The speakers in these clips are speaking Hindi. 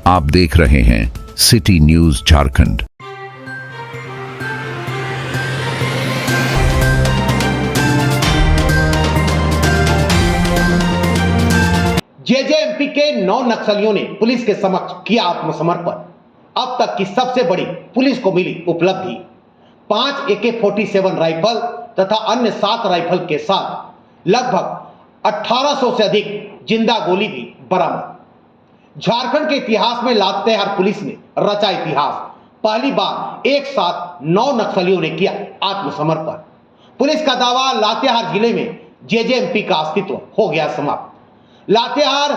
आप देख रहे हैं सिटी न्यूज झारखंड। जेजेएमपी के 9 नक्सलियों ने पुलिस के समक्ष किया आत्मसमर्पण। अब तक की सबसे बड़ी पुलिस को मिली उपलब्धि। 5 AK-47 राइफल तथा अन्य 7 राइफल के साथ लगभग 1800 से अधिक जिंदा गोली भी बरामद। झारखंड के इतिहास में लातेहार पुलिस ने रचा इतिहास। पहली बार एक साथ 9 नक्सलियों ने किया आत्मसमर्पण। पुलिस का दावा, लातेहार जिले में जेजेएमपी का अस्तित्व हो गया समाप्त। लातेहार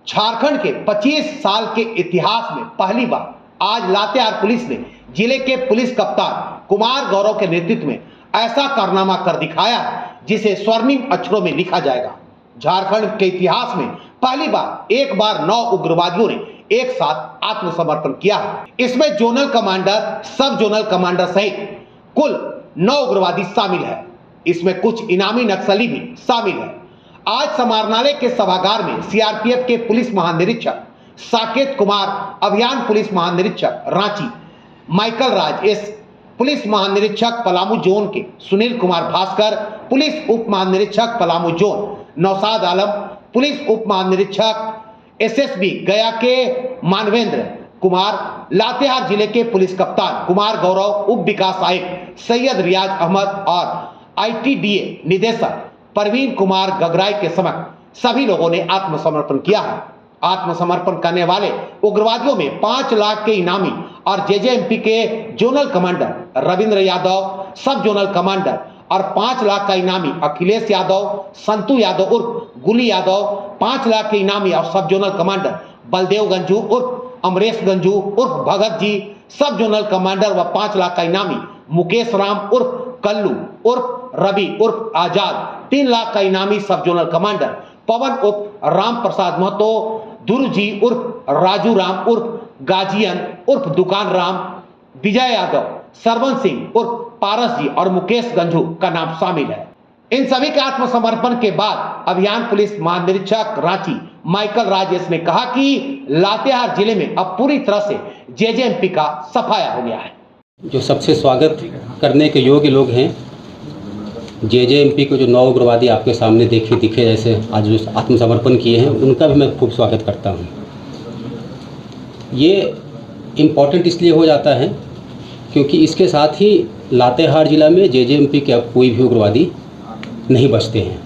झारखंड के 25 साल के इतिहास में पहली बार आज लातेहार पुलिस ने जिले के पुलिस कप्तान कुमार गौरव के नेतृत्व में ऐसा कारनामा कर दिखाया जिसे स्वर्णिम अक्षरों में लिखा जाएगा। झारखंड के इतिहास में पहली बार एक बार 9 उग्रवादियों ने एक साथ आत्मसमर्पण किया। इसमें जोनल कमांडर, सब जोनल कमांडर सहित कुल 9 उग्रवादी शामिल है। इसमें कुछ इनामी नक्सली भी शामिल है। आज समाहरणालय के सभागार में सीआरपीएफ के पुलिस महानिरीक्षक साकेत कुमार, अभियान पुलिस महानिरीक्षक रांची माइकल राज एस, पुलिस महानिरीक्षक पलामू जोन के सुनील कुमार भास्कर, पुलिस उप महानिरीक्षक पलामू जोन नौशाद आलम, पुलिस उप महानिरीक्षक एसएसबी गया के मानवेंद्र कुमार, लातेहार जिले के पुलिस कप्तान कुमार गौरव, उप विकास आयुक्त सैयद रियाज अहमद और आईटीडीए निदेशक परवीन कुमार गगराई के समक्ष सभी लोगों ने आत्मसमर्पण किया है। आत्मसमर्पण करने वाले उग्रवादियों में 5 लाख के इनामी और जेजेएमपी के जोनल कमांडर रविंद्र यादव, सब जोनल कमांडर और 5 लाख का इनामी अखिलेश यादव, संतू यादव उर्फ गुली यादव, 5 लाख के इनामी और सब जोनल कमांडर बलदेव गंजू उर्फ अमरेश गंजू उर्फ भगत जी, सब जोनल कमांडर व 5 लाख का इनामी मुकेश राम उर्फ कल्लू उर्फ रवि उर्फ आजाद, 3 लाख का इनामी सब जोनल कमांडर पवन उर्फ राम प्रसाद महतो, ध्रुव जी उर्फ राजू राम उर्फ गाजियन उर्फ दुकान राम, विजय यादव, सरवन सिंह उर्फ पारस जी और मुकेश गंजू का नाम शामिल है। इन सभी के आत्मसमर्पण के बाद अभियान पुलिस महानिरीक्षक रांची माइकल राजेश ने कहा कि लातेहार जिले में अब पूरी तरह से जेजेएमपी का सफाया हो गया है। जो सबसे स्वागत करने के योग्य लोग हैं, जेजेएमपी के जो 9 उग्रवादी आपके सामने दिखे जैसे आज जो आत्मसमर्पण किए हैं, उनका भी मैं खूब स्वागत करता हूं। ये इम्पॉर्टेंट इसलिए हो जाता है क्योंकि इसके साथ ही लातेहार जिला में जेजेएमपी के अब कोई भी उग्रवादी नहीं बचते हैं।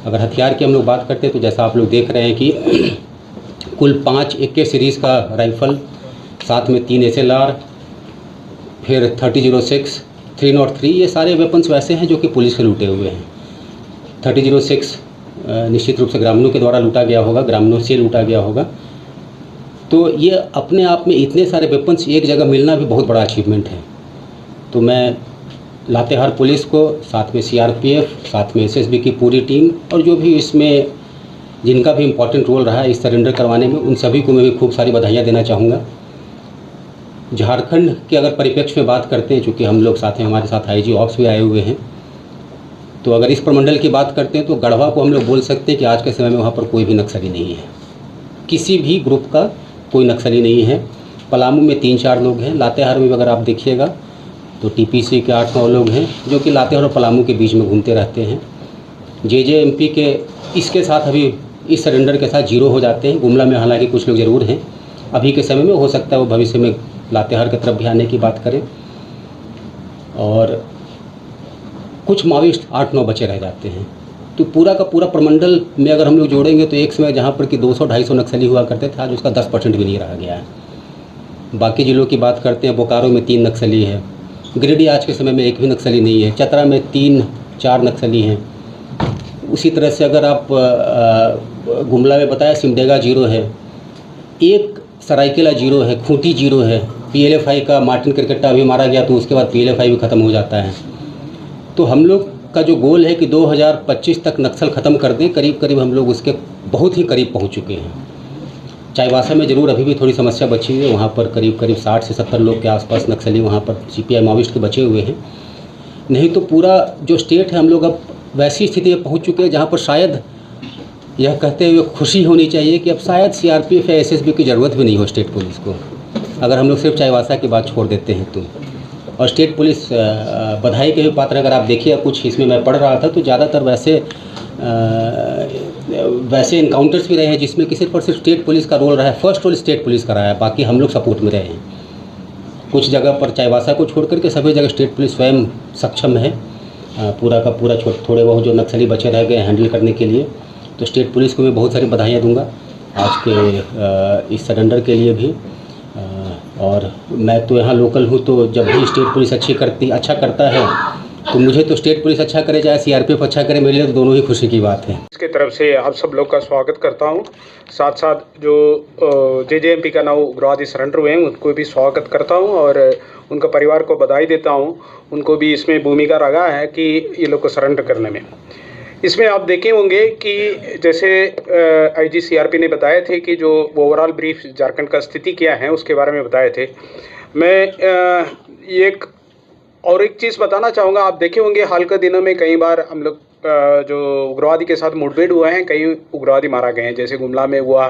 अगर हथियार की हम लोग बात करते हैं तो जैसा आप लोग देख रहे हैं कि कुल 5 AK सीरीज़ का राइफ़ल, साथ में 3 SLR, फिर 3006, 303, ये सारे वेपन्स वैसे हैं जो कि पुलिस के लूटे हुए हैं। 3006 निश्चित रूप से ग्रामीणों के द्वारा लूटा गया होगा, ग्रामीणों से लूटा गया होगा। तो ये अपने आप में इतने सारे वेपन्स एक जगह मिलना भी बहुत बड़ा अचीवमेंट है। तो मैं लातेहार पुलिस को, साथ में सीआरपीएफ, साथ में एसएसबी की पूरी टीम और जो भी इसमें जिनका भी इम्पोर्टेंट रोल रहा है इस सरेंडर करवाने में, उन सभी को मैं भी खूब सारी बधाइयाँ देना चाहूँगा। झारखंड के अगर परिप्रेक्ष्य में बात करते हैं, चूँकि हम लोग साथ में हमारे साथ आईजी ऑप्स भी आए हुए हैं, तो अगर इस प्रमंडल की बात करते हैं तो गढ़वा को हम लोग बोल सकते हैं कि आज के समय में वहाँ पर कोई भी नक्सली नहीं है, किसी भी ग्रुप का कोई नक्सली नहीं है। पलामू में 3-4 लोग हैं। लातेहार में अगर आप देखिएगा तो टीपीसी के 8-9 लोग हैं जो कि लातेहार और पलामू के बीच में घूमते रहते हैं। जेजेएमपी के इसके साथ अभी इस सरेंडर के साथ 0 हो जाते हैं। गुमला में हालांकि कुछ लोग ज़रूर हैं अभी के समय में, हो सकता है वो भविष्य में लातेहार की तरफ भी आने की बात करें। और कुछ माओवादी 8-9 बचे रह जाते हैं। तो पूरा का पूरा प्रमंडल में अगर हम लोग जोड़ेंगे तो एक समय जहाँ पर कि 200-250 नक्सली हुआ करते थे, आज उसका 10% भी नहीं रह गया है। बाकी जिलों की बात करते हैं, बोकारो में 3 नक्सली है, गिरिडीह आज के समय में एक भी नक्सली नहीं है, चतरा में 3-4 नक्सली हैं। उसी तरह से अगर आप गुमला में बताया सिमडेगा 0 है, एक सरायकेला 0 है, खूंटी 0 है, PLFI का मार्टिन क्रिकेटा भी मारा गया तो उसके बाद PLFI भी ख़त्म हो जाता है। तो हम लोग का जो गोल है कि 2025 तक नक्सल ख़त्म कर दें, करीब करीब हम लोग उसके बहुत ही करीब पहुंच चुके हैं। चाईबासा में ज़रूर अभी भी थोड़ी समस्या बची हुई है, वहाँ पर करीब करीब 60 से 70 लोग के आसपास नक्सली वहाँ पर CPI माओवादिस्ट के बचे हुए हैं। नहीं तो पूरा जो स्टेट है हम लोग अब वैसी स्थिति में पहुँच चुके हैं जहाँ पर शायद यह कहते हुए खुशी होनी चाहिए कि अब शायद सीआरपीएफ या एसएसबी की ज़रूरत भी नहीं हो स्टेट पुलिस को, अगर हम लोग सिर्फ चाईबासा की बात छोड़ देते हैं तो। और स्टेट पुलिस बधाई के भी पात्र, अगर आप देखिए कुछ इसमें मैं पढ़ रहा था तो ज़्यादातर वैसे इनकाउंटर्स भी रहे हैं जिसमें कि सिर्फ और सिर्फ स्टेट पुलिस का रोल रहा है, फर्स्ट रोल स्टेट पुलिस का रहा है, बाकी हम लोग सपोर्ट में रहे हैं। कुछ जगह पर चाईबासा को छोड़ करके सभी जगह स्टेट पुलिस स्वयं सक्षम है पूरा का पूरा थोड़े बहुत जो नक्सली बचे रह गए हैंडल करने के लिए। तो स्टेट पुलिस को मैं बहुत सारी बधाइयाँ दूंगा आज के इस सरेंडर के लिए भी। और मैं तो यहाँ लोकल हूँ, तो जब भी स्टेट पुलिस अच्छा करता है तो मुझे तो स्टेट पुलिस अच्छा करे चाहे सीआरपीएफ अच्छा करे, मेरे लिए तो दोनों ही खुशी की बात है। इसके तरफ से आप सब लोग का स्वागत करता हूं। साथ साथ जो जेजेएमपी का 9 उग्रवादी सरेंडर हुए हैं उनको भी स्वागत करता हूं और उनका परिवार को बधाई देता हूं। उनको भी इसमें भूमिका रहा है कि ये लोग को सरेंडर करने में। इसमें आप देखे होंगे कि जैसे आईजी सीआरपी ने बताए थे कि जो ओवरऑल ब्रीफ झारखंड का स्थिति क्या है उसके बारे में बताए थे। मैं एक चीज़ बताना चाहूँगा। आप देखे होंगे हाल के दिनों में कई बार हम लोग जो उग्रवादी के साथ मुठभेड़ हुआ है, कई उग्रवादी मारा गए हैं, जैसे गुमला में हुआ,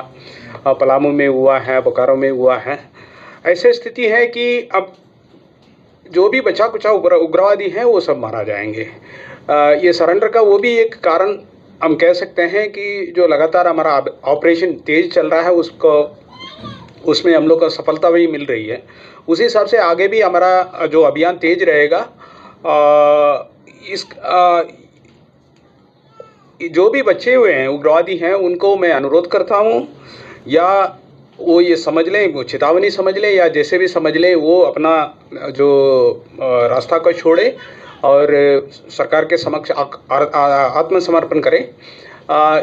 पलामू में हुआ है, बोकारो में हुआ है। ऐसे स्थिति है कि अब जो भी बचा कुचा उग्रवादी हैं वो सब मारा जाएंगे। ये सरेंडर का वो भी एक कारण हम कह सकते हैं कि जो लगातार हमारा ऑपरेशन तेज चल रहा है उसमें हम लोग को सफलता भी मिल रही है। उसी हिसाब से आगे भी हमारा जो अभियान तेज रहेगा। जो भी बचे हुए हैं उग्रवादी हैं उनको मैं अनुरोध करता हूं, या वो ये समझ लें, वो चेतावनी समझ लें या जैसे भी समझ लें, वो अपना जो रास्ता को छोड़े और सरकार के समक्ष आत्मसमर्पण करें।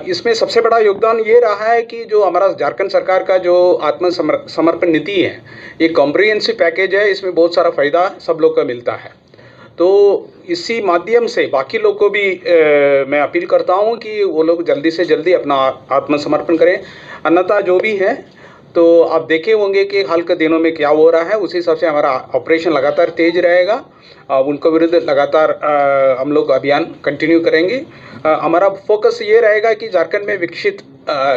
इसमें सबसे बड़ा योगदान ये रहा है कि जो हमारा झारखंड सरकार का जो आत्मसमर्पण नीति है, ये कॉम्प्रिहेंसिव पैकेज है, इसमें बहुत सारा फ़ायदा सब लोग को मिलता है। तो इसी माध्यम से बाकी लोग को भी मैं अपील करता हूँ कि वो लोग जल्दी से जल्दी अपना आत्मसमर्पण करें। अन्यथा जो भी है तो आप देखे होंगे कि हाल के दिनों में क्या हो रहा है, उसी हिसाब से हमारा ऑपरेशन लगातार तेज रहेगा। उनको विरुद्ध लगातार हम लोग अभियान कंटिन्यू करेंगे। हमारा फोकस ये रहेगा कि झारखंड में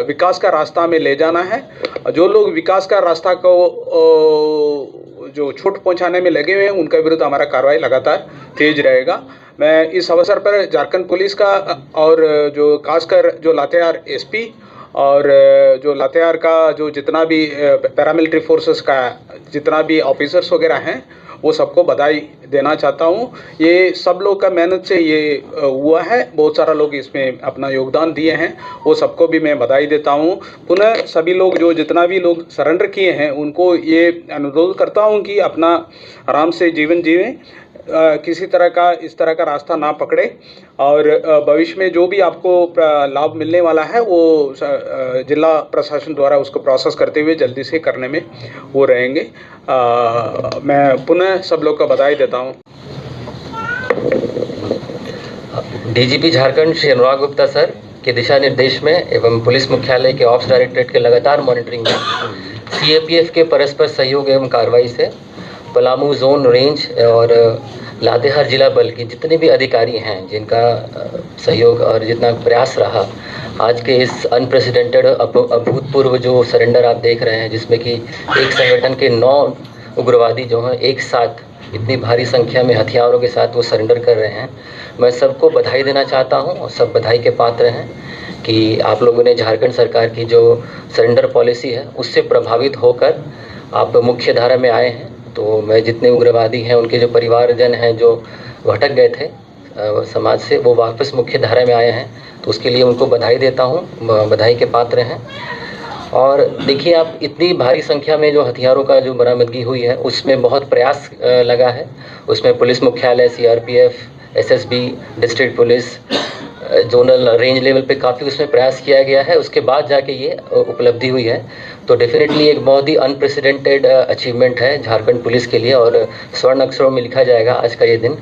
विकास का रास्ता में ले जाना है। जो लोग विकास का रास्ता को जो छूट पहुंचाने में लगे हुए हैं उनके विरुद्ध हमारा कार्रवाई लगातार तेज रहेगा। मैं इस अवसर पर झारखंड पुलिस का और जो खासकर जो लातेहार एसपी और जो लातेहार का जो जितना भी पैरामिलिट्री फोर्सेस का जितना भी ऑफिसर्स वगैरह हैं वो सबको बधाई देना चाहता हूँ। ये सब लोग का मेहनत से ये हुआ है, बहुत सारा लोग इसमें अपना योगदान दिए हैं, वो सबको भी मैं बधाई देता हूँ। पुनः सभी लोग जो जितना भी लोग सरेंडर किए हैं उनको ये अनुरोध करता हूँ कि अपना आराम से जीवन जीवें, किसी तरह का इस तरह का रास्ता ना पकड़े और भविष्य में जो भी आपको लाभ मिलने वाला है वो जिला प्रशासन द्वारा उसको प्रोसेस करते हुए जल्दी से करने में वो रहेंगे। मैं पुनः सब लोग को बधाई देता हूँ। डीजीपी झारखंड श्री अनुराग गुप्ता सर के दिशा निर्देश में एवं पुलिस मुख्यालय के ऑप्स डायरेक्टरेट के लगातार मॉनिटरिंग में सीएपीएफ के परस्पर सहयोग एवं कार्रवाई से पलामू जोन रेंज और लातेहार जिला बल के जितने भी अधिकारी हैं जिनका सहयोग और जितना प्रयास रहा, आज के इस अनप्रेसिडेंटेड अभूतपूर्व जो सरेंडर आप देख रहे हैं, जिसमें कि एक संगठन के 9 उग्रवादी जो हैं एक साथ इतनी भारी संख्या में हथियारों के साथ वो सरेंडर कर रहे हैं, मैं सबको बधाई देना चाहता हूं और सब बधाई के पात्र हैं कि आप लोगों ने झारखंड सरकार की जो सरेंडर पॉलिसी है उससे प्रभावित होकर आप मुख्य धारा में आए हैं। तो मैं जितने उग्रवादी हैं उनके जो परिवारजन हैं जो भटक गए थे समाज से, वो वापस मुख्य धारा में आए हैं, तो उसके लिए उनको बधाई देता हूं, बधाई के पात्र हैं। और देखिए आप इतनी भारी संख्या में जो हथियारों का जो बरामदगी हुई है उसमें बहुत प्रयास लगा है। उसमें पुलिस मुख्यालय, CRPF, SSB, district police, zonal range level पे काफ़ी उसमें प्रयास किया गया है, उसके बाद जाके ये उपलब्धि हुई है। तो डेफिनेटली एक बहुत ही अनप्रेसिडेंटेड अचीवमेंट है झारखंड पुलिस के लिए और स्वर्ण अक्षरों में लिखा जाएगा आज का ये दिन।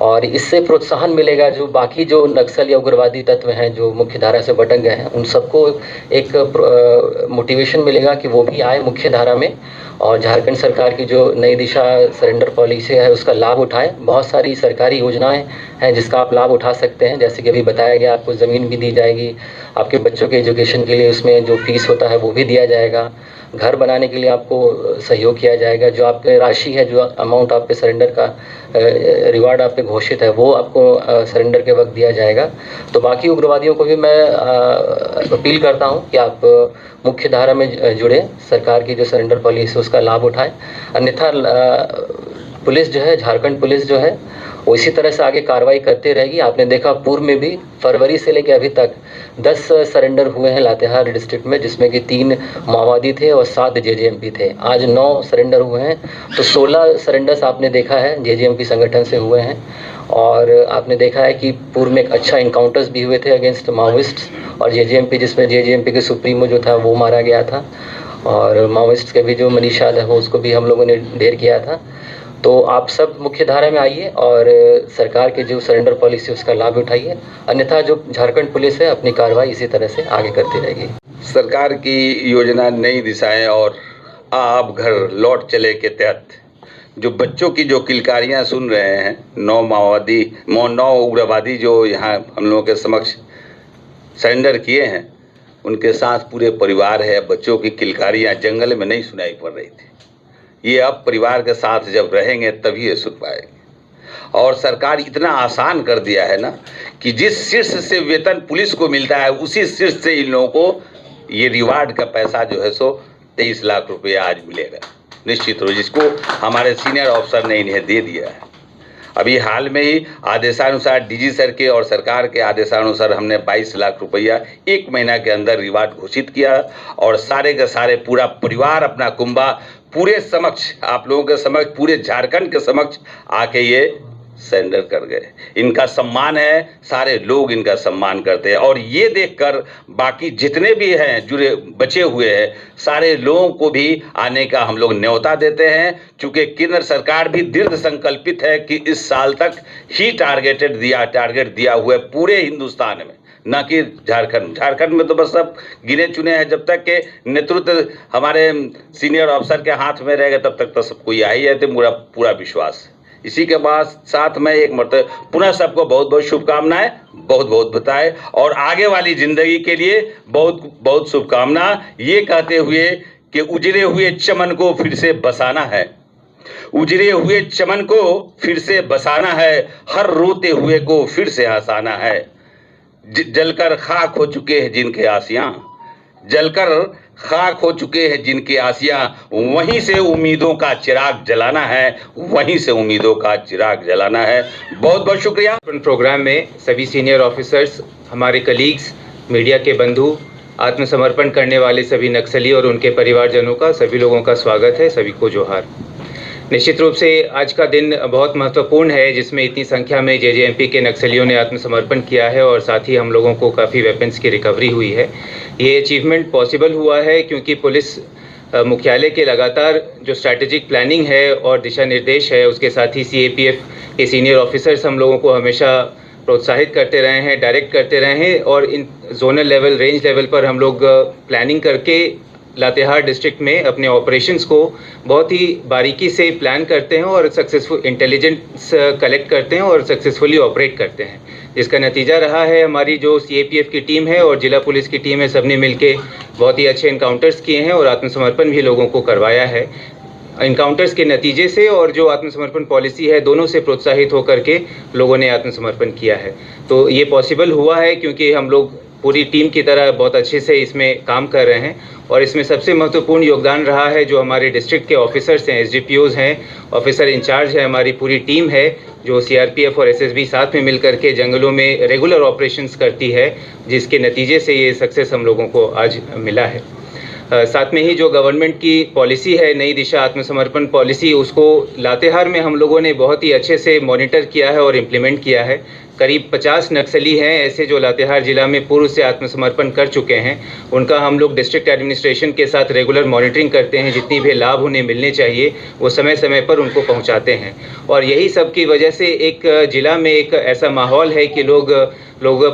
और इससे प्रोत्साहन मिलेगा जो बाकी जो नक्सल या उग्रवादी तत्व हैं जो मुख्य धारा से भटक गए हैं, उन सबको एक मोटिवेशन मिलेगा कि वो भी आए मुख्य धारा में और झारखंड सरकार की जो नई दिशा सरेंडर पॉलिसी है उसका लाभ उठाएं। बहुत सारी सरकारी योजनाएं हैं जिसका आप लाभ उठा सकते हैं, जैसे कि अभी बताया गया, आपको ज़मीन भी दी जाएगी, आपके बच्चों के एजुकेशन के लिए उसमें जो फीस होता है वो भी दिया जाएगा, घर बनाने के लिए आपको सहयोग किया जाएगा, जो आपके राशि है, जो अमाउंट आप पे सरेंडर का रिवार्ड आप पे घोषित है वो आपको सरेंडर के वक्त दिया जाएगा। तो बाकी उग्रवादियों को भी मैं अपील करता हूं कि आप मुख्य धारा में जुड़े, सरकार की जो सरेंडर पॉलिसी है उसका लाभ उठाएं। अन्यथा पुलिस जो है, झारखंड पुलिस जो है वो इसी तरह से आगे कार्रवाई करते रहेगी। आपने देखा पूर्व में भी फरवरी से लेकर अभी तक 10 सरेंडर हुए हैं लातेहार डिस्ट्रिक्ट में, जिसमें कि 3 माओवादी थे और 7 जेजेएमपी थे। आज 9 सरेंडर हुए हैं, तो 16 सरेंडर्स आपने देखा है जेजेएमपी संगठन से हुए हैं। और आपने देखा है कि पूर्व में एक अच्छा इनकाउंटर्स भी हुए थे अगेंस्ट माओइस्ट्स और जेजेएमपी, जिसमें जेजेएमपी के सुप्रीमो जो था वो मारा गया था और माओइस्ट के भी जो मनीष यादव है उसको भी हम लोगों ने ढेर किया था। तो आप सब मुख्य धारा में आइए और सरकार की जो सरेंडर पॉलिसी उसका लाभ उठाइए, अन्यथा जो झारखंड पुलिस है अपनी कार्रवाई इसी तरह से आगे करती रहेगी। सरकार की योजना नई दिशाएं और आप घर लौट चले के तहत जो बच्चों की जो किलकारियां सुन रहे हैं, 9 उग्रवादी जो यहाँ हम लोगों के समक्ष सरेंडर किए हैं, उनके साथ पूरे परिवार है। बच्चों की किलकारियां जंगल में नहीं सुनाई पड़ रही थी, ये अब परिवार के साथ जब रहेंगे तभी ये सुन पाएंगे। और सरकार इतना आसान कर दिया है ना कि जिस शीर्ष से वेतन पुलिस को मिलता है उसी शीर्ष से इन लोगों को ये रिवार्ड का पैसा जो है सो 23 लाख रुपये आज मिलेगा निश्चित रूप, जिसको हमारे सीनियर ऑफिसर ने इन्हें दे दिया है। अभी हाल में ही आदेशानुसार डीजी सर के और सरकार के आदेशानुसार हमने 22 लाख रुपया 1 महीना के अंदर रिवार्ड घोषित किया और सारे के सारे पूरा परिवार अपना कुंभा पूरे समक्ष, आप लोगों के समक्ष, पूरे झारखंड के समक्ष आके ये सरेंडर कर गए। इनका सम्मान है, सारे लोग इनका सम्मान करते हैं और ये देखकर बाकी जितने भी हैं जुड़े बचे हुए हैं सारे लोगों को भी आने का हम लोग न्योता देते हैं। चूँकि केंद्र सरकार भी दृढ़ संकल्पित है कि इस साल तक ही टारगेट दिया हुआ है पूरे हिंदुस्तान में, न कि झारखंड में तो बस सब गिने चुने हैं। जब तक के नेतृत्व हमारे सीनियर अफसर के हाथ में रहेगा तब तक तो सब कोई आ ही है, तो मेरा पूरा विश्वास है। इसी के बाद साथ में एक मरतबा पुनः सबको बहुत बहुत शुभकामनाएं, बहुत बहुत बताएं और आगे वाली जिंदगी के लिए बहुत बहुत शुभकामना, ये कहते हुए कि उजड़े हुए चमन को फिर से बसाना है, उजड़े हुए चमन को फिर से बसाना है, हर रोते हुए को फिर से हंसाना है। जलकर खाक हो चुके हैं जिनके आसियां, जलकर खाक हो चुके हैं जिनकी आसियां, वहीं से उम्मीदों का चिराग जलाना है, वहीं से उम्मीदों का चिराग जलाना है। बहुत बहुत शुक्रिया। प्रोग्राम में सभी सीनियर ऑफिसर्स, हमारे कलीग्स, मीडिया के बंधु, आत्मसमर्पण करने वाले सभी नक्सली और उनके परिवारजनों का, सभी लोगों का स्वागत है। सभी को जोहार। निश्चित रूप से आज का दिन बहुत महत्वपूर्ण है जिसमें इतनी संख्या में जेजेएमपी के नक्सलियों ने आत्मसमर्पण किया है और साथ ही हम लोगों को काफ़ी वेपन्स की रिकवरी हुई है। ये अचीवमेंट पॉसिबल हुआ है क्योंकि पुलिस मुख्यालय के लगातार जो स्ट्रैटेजिक प्लानिंग है और दिशा निर्देश है, उसके साथ ही सीएपीएफ के सीनियर ऑफिसर्स हम लोगों को हमेशा प्रोत्साहित करते रहे हैं, डायरेक्ट करते रहे हैं और इन जोनल लेवल, रेंज लेवल पर हम लोग प्लानिंग करके लातेहार डिस्ट्रिक्ट में अपने ऑपरेशंस को बहुत ही बारीकी से प्लान करते हैं और सक्सेसफुल इंटेलिजेंस कलेक्ट करते हैं और सक्सेसफुली ऑपरेट करते हैं, जिसका नतीजा रहा है हमारी जो सीएपीएफ की टीम है और जिला पुलिस की टीम है, सबने मिलके बहुत ही अच्छे इनकाउंटर्स किए हैं और आत्मसमर्पण भी लोगों को करवाया है। इनकाउंटर्स के नतीजे से और जो आत्मसमर्पण पॉलिसी है, दोनों से प्रोत्साहित होकर के लोगों ने आत्मसमर्पण किया है। तो ये पॉसिबल हुआ है क्योंकि हम लोग पूरी टीम की तरह बहुत अच्छे से इसमें काम कर रहे हैं और इसमें सबसे महत्वपूर्ण योगदान रहा है जो हमारे डिस्ट्रिक्ट के ऑफिसर्स हैं, एसडीपीओज हैं, ऑफिसर इंचार्ज है, हमारी पूरी टीम है जो सीआरपीएफ और एसएसबी साथ में मिलकर के जंगलों में रेगुलर ऑपरेशंस करती है, जिसके नतीजे से ये सक्सेस हम लोगों को आज मिला है। साथ में ही जो गवर्नमेंट की पॉलिसी है, नई दिशा आत्मसमर्पण पॉलिसी, उसको लातेहार में हम लोगों ने बहुत ही अच्छे से मॉनिटर किया है और इम्प्लीमेंट किया है। करीब 50 नक्सली हैं ऐसे जो लातेहार जिला में पूर्व से आत्मसमर्पण कर चुके हैं। उनका हम लोग डिस्ट्रिक्ट एडमिनिस्ट्रेशन के साथ रेगुलर मॉनिटरिंग करते हैं, जितनी भी लाभ उन्हें मिलने चाहिए वो समय समय पर उनको पहुंचाते हैं। और यही सब की वजह से एक ज़िला में एक ऐसा माहौल है कि लोग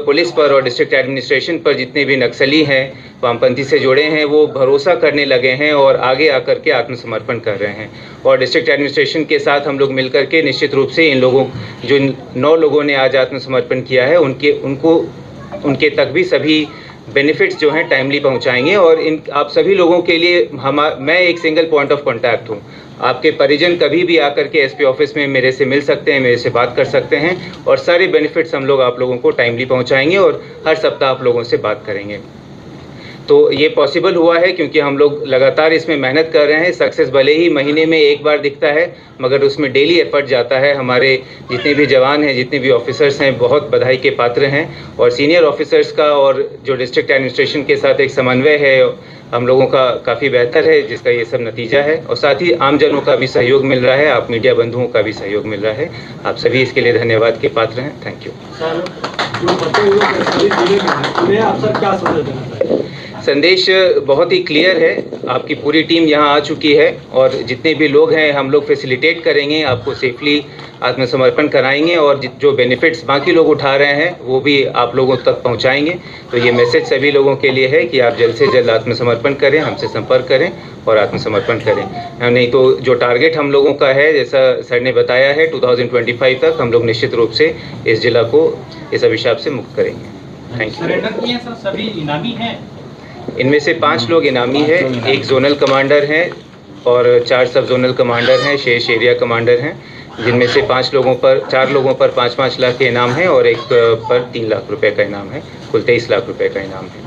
पुलिस पर और डिस्ट्रिक्ट एडमिनिस्ट्रेशन पर जितने भी नक्सली हैं, वामपंथी से जुड़े हैं, वो भरोसा करने लगे हैं और आगे आकर के आत्मसमर्पण कर रहे हैं। और डिस्ट्रिक्ट एडमिनिस्ट्रेशन के साथ हम लोग मिलकर के निश्चित रूप से इन लोगों जो 9 लोगों ने आज आत्मसमर्पण किया है उनके तक भी सभी बेनिफिट्स जो हैं टाइमली पहुंचाएंगे। और इन आप सभी लोगों के लिए मैं एक सिंगल पॉइंट ऑफ कांटेक्ट हूं। आपके परिजन कभी भी आकर के एसपी ऑफिस में मेरे से मिल सकते हैं, मेरे से बात कर सकते हैं और सारे बेनिफिट्स हम लोग आप लोगों को टाइमली पहुंचाएंगे और हर सप्ताह आप लोगों से बात करेंगे। तो ये पॉसिबल हुआ है क्योंकि हम लोग लगातार इसमें मेहनत कर रहे हैं। सक्सेस भले ही महीने में एक बार दिखता है, मगर उसमें डेली एफर्ट जाता है। हमारे जितने भी जवान हैं, जितने भी ऑफिसर्स हैं, बहुत बधाई के पात्र हैं। और सीनियर ऑफिसर्स का और जो डिस्ट्रिक्ट एडमिनिस्ट्रेशन के साथ एक समन्वय है हम लोगों का काफ़ी बेहतर है, जिसका ये सब नतीजा है। और साथ ही आमजनों का भी सहयोग मिल रहा है, आप मीडिया बंधुओं का भी सहयोग मिल रहा है। आप सभी इसके लिए धन्यवाद के पात्र हैं। Thank you. संदेश बहुत ही क्लियर है। आपकी पूरी टीम यहाँ आ चुकी है और जितने भी लोग हैं हम लोग फैसिलिटेट करेंगे, आपको सेफली आत्मसमर्पण कराएंगे और जो बेनिफिट्स बाकी लोग उठा रहे हैं वो भी आप लोगों तक पहुँचाएंगे। तो ये मैसेज सभी लोगों के लिए है कि आप जल्द से जल्द आत्मसमर्पण करें, हमसे संपर्क करें और आत्मसमर्पण करें। नहीं तो जो टारगेट हम लोगों का है, जैसा सर ने बताया है, 2025 तक हम लोग निश्चित रूप से इस जिला को इस अभिशाप से मुक्त करेंगे। Thank you. सभी इनामी हैं। इनमें से 5 लोग इनामी हैं, 1 जोनल कमांडर हैं और 4 सब जोनल कमांडर हैं, 6 एरिया कमांडर हैं, जिनमें से 4 लोगों पर 5-5 लाख के इनाम है और एक पर 3 लाख रुपए का इनाम है। कुल 23 लाख रुपए का इनाम है।